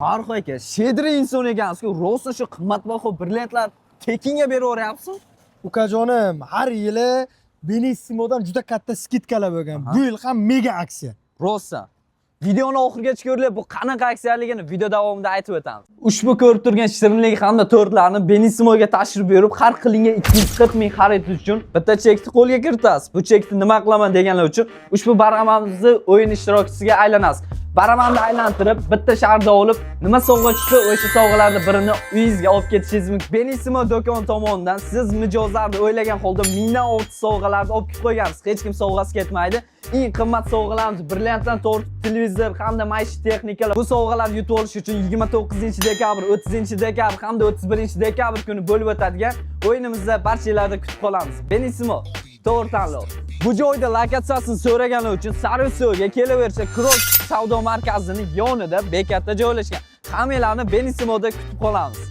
Farq aka, shedri inson ekansiz-ku, rosa shu qimmatbaho brilliantlar tekinga beraveryapsiz? Ukajonim, har yili Benissimodan juda katta skidkalar bo'lgan. Bu yil ham mega aksiya. Rosa. Videoni oxirigacha ko'ringlar, bu qanaqa aksiyaligini video davomida aytib o'tamiz. Ushbu ko'rib turgan shirinlik hamda tortlarni Benissimoga tashrif buyurib, har qilingan 240 ming xarid uchun bitta chekni qo'lga kiritasiz. Bu chekni nima qilaman deganlar uchun ushbu baramamizni o'yin ishtirokchisiga aylanasiz. Baramamni aylantirib, bitta sharda olib, nima sovg'a chiqsa, o'sha sovg'alarning birini uyingizga olib ketishingiz mumkin. Benissimo do'kon tomonidan siz mijozlarni o'ylagan holda mingdan ortiq sovg'alarni olib kelib qo'ygansiz. Hech kim sovg'asi ketmaydi. Eng qimmat sovg'alarimiz brilliantdan tort, televizor hamda maishiy texnikalar. Bu sovg'alarni yutib olish uchun 29-dekabr, 30-dekabr hamda 31-dekabr kuni bo'lib o'tadigan o'yinimizda barchalarni kutib qolamiz. Benissimo to'g'ri tanlov. Bu joyda lokatsiyasini so'raganlar uchun Sarvisiyoga kelaversa, Cross savdo markazining yonida bekatda joylashgan. Hammalarni Benissimoda kutib qolamiz.